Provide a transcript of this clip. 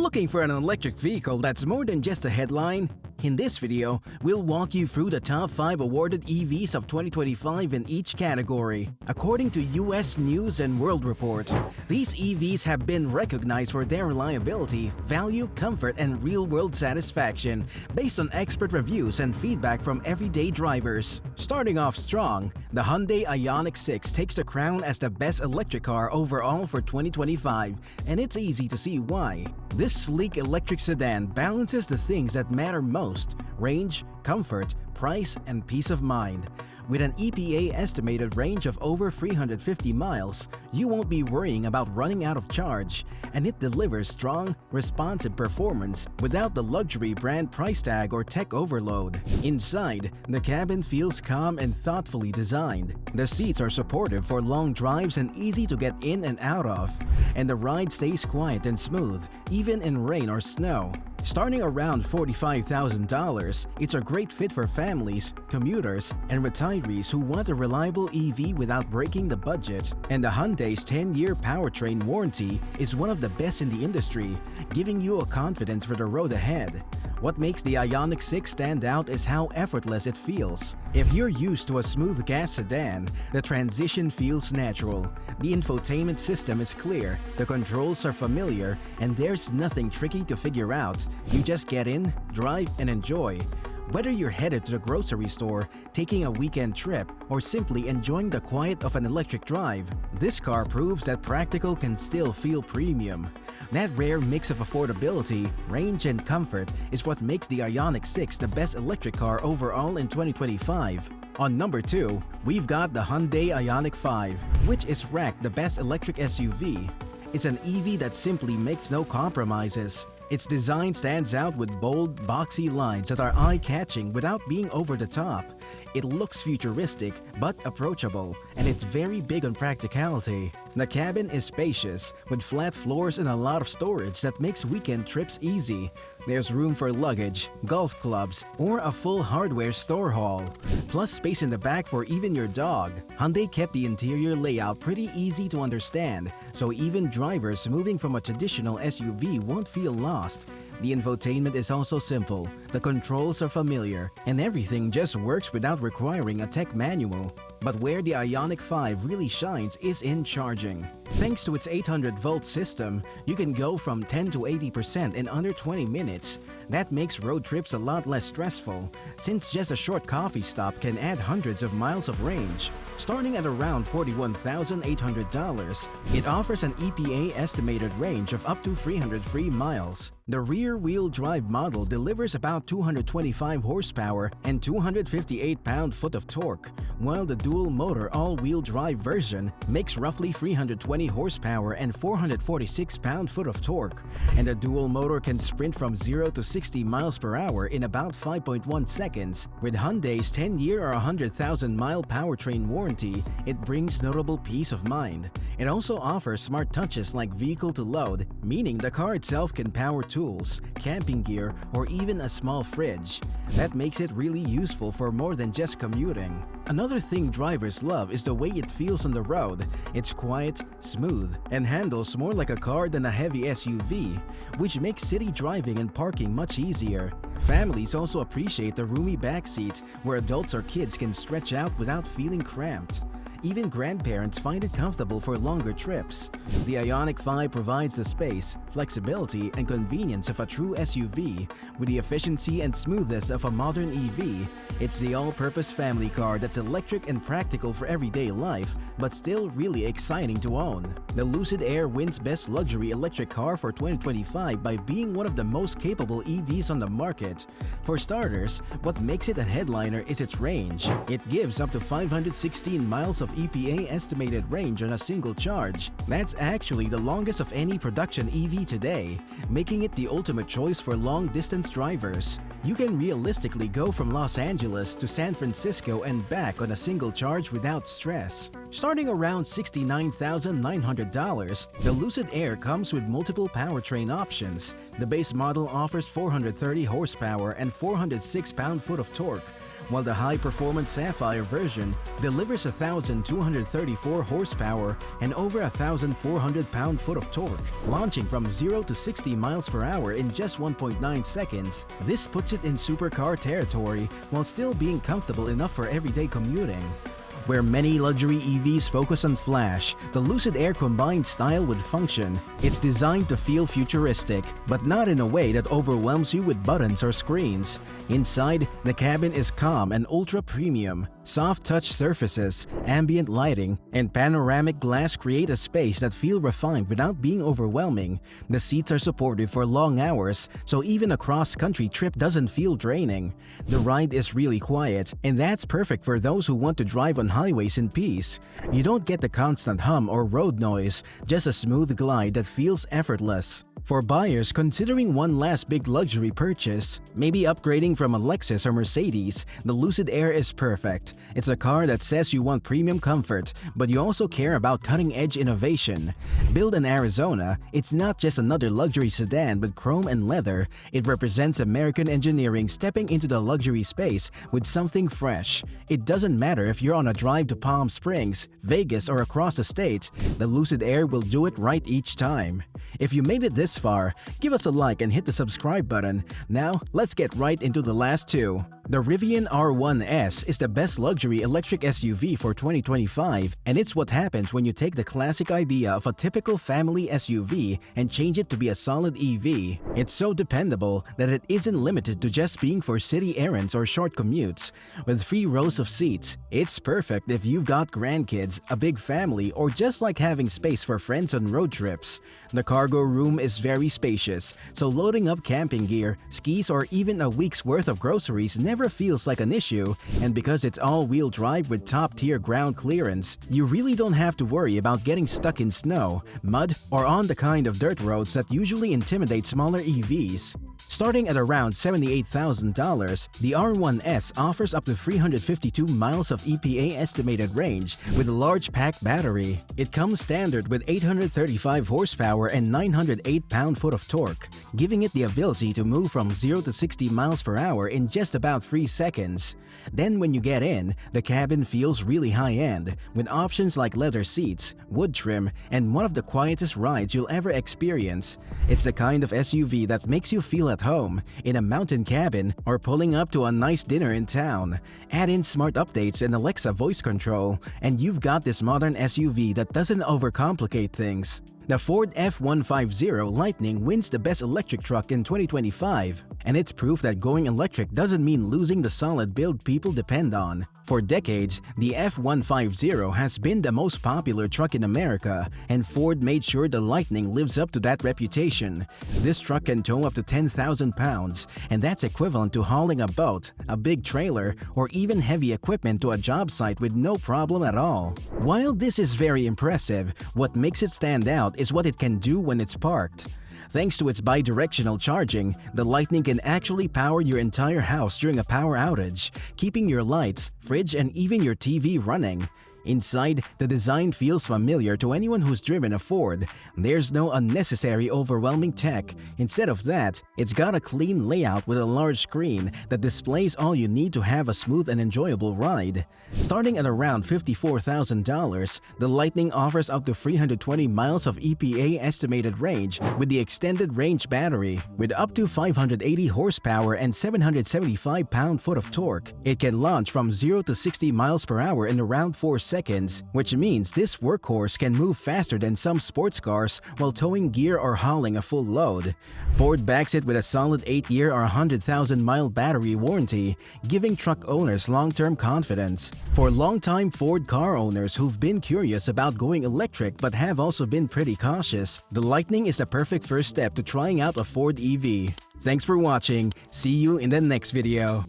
Looking for an electric vehicle that's more than just a headline? In this video, we'll walk you through the top 5 awarded EVs of 2025 in each category. According to US News & World Report, these EVs have been recognized for their reliability, value, comfort, and real-world satisfaction based on expert reviews and feedback from everyday drivers. Starting off strong, the Hyundai Ioniq 6 takes the crown as the best electric car overall for 2025, and it's easy to see why. This sleek electric sedan balances the things that matter most: range, comfort, price, and peace of mind. With an EPA estimated range of over 350 miles, you won't be worrying about running out of charge, and it delivers strong, responsive performance without the luxury brand price tag or tech overload. Inside, the cabin feels calm and thoughtfully designed. The seats are supportive for long drives and easy to get in and out of, and the ride stays quiet and smooth, even in rain or snow. Starting around $45,000, it's a great fit for families, commuters, and retirees who want a reliable EV without breaking the budget. And the Hyundai's 10-year powertrain warranty is one of the best in the industry, giving you a confidence for the road ahead. What makes the Ioniq 6 stand out is how effortless it feels. If you're used to a smooth gas sedan, the transition feels natural. The infotainment system is clear, the controls are familiar, and there's nothing tricky to figure out. You just get in, drive, and enjoy. Whether you're headed to the grocery store, taking a weekend trip, or simply enjoying the quiet of an electric drive, this car proves that practical can still feel premium. That rare mix of affordability, range, and comfort is what makes the Ioniq 6 the best electric car overall in 2025. On number 2, we've got the Hyundai Ioniq 5, which is ranked the best electric SUV. It's an EV that simply makes no compromises. Its design stands out with bold, boxy lines that are eye-catching without being over the top. It looks futuristic but approachable, and it's very big on practicality. The cabin is spacious, with flat floors and a lot of storage that makes weekend trips easy. There's room for luggage, golf clubs, or a full hardware store hall. Plus space in the back for even your dog. Hyundai kept the interior layout pretty easy to understand, so even drivers moving from a traditional SUV won't feel lost. The infotainment is also simple, the controls are familiar, and everything just works without requiring a tech manual. But where the Ioniq 5 really shines is in charging. Thanks to its 800-volt system, you can go from 10 to 80% in under 20 minutes. That makes road trips a lot less stressful, since just a short coffee stop can add hundreds of miles of range. Starting at around $41,800, it offers an EPA estimated range of up to 303 miles. The rear-wheel drive model delivers about 225 horsepower and 258 pound-foot of torque, while the dual-motor all-wheel drive version makes roughly 320 horsepower and 446 pound-foot of torque, and the dual motor can sprint from 0 to 60 miles per hour in about 5.1 seconds. With Hyundai's 10-year or 100,000-mile powertrain warranty, it brings notable peace of mind. It also offers smart touches like vehicle to load, meaning the car itself can power tools, camping gear, or even a small fridge. That makes it really useful for more than just commuting. Another thing drivers love is the way it feels on the road. It's quiet, smooth, and handles more like a car than a heavy SUV, which makes city driving and parking much easier. Families also appreciate the roomy back seats where adults or kids can stretch out without feeling cramped. Even grandparents find it comfortable for longer trips. The Ioniq 5 provides the space, flexibility, and convenience of a true SUV. With the efficiency and smoothness of a modern EV, it's the all-purpose family car that's electric and practical for everyday life, but still really exciting to own. The Lucid Air wins Best Luxury Electric Car for 2025 by being one of the most capable EVs on the market. For starters, what makes it a headliner is its range. It gives up to 516 miles of EPA estimated range on a single charge. That's actually the longest of any production EV today, making it the ultimate choice for long-distance drivers. You can realistically go from Los Angeles to San Francisco and back on a single charge without stress. Starting around $69,900, the Lucid Air comes with multiple powertrain options. The base model offers 430 horsepower and 406 pound-foot of torque, while the high-performance Sapphire version delivers 1,234 horsepower and over 1,400 pound-foot of torque, launching from 0 to 60 miles per hour in just 1.9 seconds. This puts it in supercar territory while still being comfortable enough for everyday commuting. Where many luxury EVs focus on flash, the Lucid Air combined style with function. It's designed to feel futuristic, but not in a way that overwhelms you with buttons or screens. Inside, the cabin is calm and ultra-premium. Soft touch surfaces, ambient lighting, and panoramic glass create a space that feels refined without being overwhelming. The seats are supportive for long hours, so even a cross-country trip doesn't feel draining. The ride is really quiet, and that's perfect for those who want to drive on highways in peace. You don't get the constant hum or road noise, just a smooth glide that feels effortless. For buyers considering one last big luxury purchase, maybe upgrading from a Lexus or Mercedes, the Lucid Air is perfect. It's a car that says you want premium comfort, but you also care about cutting-edge innovation. Built in Arizona, it's not just another luxury sedan with chrome and leather. It represents American engineering stepping into the luxury space with something fresh. It doesn't matter if you're on a drive to Palm Springs, Vegas, or across the state, the Lucid Air will do it right each time. If you made it this far, give us a like and hit the subscribe button. Now, let's get right into the last two. The Rivian R1S is the best luxury electric SUV for 2025, and it's what happens when you take the classic idea of a typical family SUV and change it to be a solid EV. It's so dependable that it isn't limited to just being for city errands or short commutes. With 3 rows of seats, it's perfect if you've got grandkids, a big family, or just like having space for friends on road trips. The cargo room is very spacious, so loading up camping gear, skis, or even a week's worth of groceries never feels like an issue, and because it's all-wheel drive with top-tier ground clearance, you really don't have to worry about getting stuck in snow, mud, or on the kind of dirt roads that usually intimidate smaller EVs. Starting at around $78,000, the R1S offers up to 352 miles of EPA estimated range with a large pack battery. It comes standard with 835 horsepower and 908 pound-foot of torque, giving it the ability to move from 0 to 60 miles per hour in just about 3 seconds. Then when you get in, the cabin feels really high-end, with options like leather seats, wood trim, and one of the quietest rides you'll ever experience. It's the kind of SUV that makes you feel at home, in a mountain cabin, or pulling up to a nice dinner in town. Add in smart updates and Alexa voice control, and you've got this modern SUV that doesn't overcomplicate things. The Ford F-150 Lightning wins the Best Electric Truck in 2025, and it's proof that going electric doesn't mean losing the solid build people depend on. For decades, the F-150 has been the most popular truck in America, and Ford made sure the Lightning lives up to that reputation. This truck can tow up to 10,000 pounds, and that's equivalent to hauling a boat, a big trailer, or even heavy equipment to a job site with no problem at all. While this is very impressive, what makes it stand out is what it can do when it's parked. Thanks to its bidirectional charging, the Lightning can actually power your entire house during a power outage, keeping your lights, fridge, and even your TV running. Inside, the design feels familiar to anyone who's driven a Ford. There's no unnecessary overwhelming tech. Instead of that, it's got a clean layout with a large screen that displays all you need to have a smooth and enjoyable ride. Starting at around $54,000, the Lightning offers up to 320 miles of EPA estimated range with the extended range battery. With up to 580 horsepower and 775 pound-foot of torque, it can launch from 0 to 60 miles per hour in around 4 seconds, which means this workhorse can move faster than some sports cars while towing gear or hauling a full load. Ford backs it with a solid 8-year or 100,000-mile battery warranty, giving truck owners long-term confidence. For long-time Ford car owners who've been curious about going electric but have also been pretty cautious, the Lightning is a perfect first step to trying out a Ford EV. Thanks for watching. See you in the next video.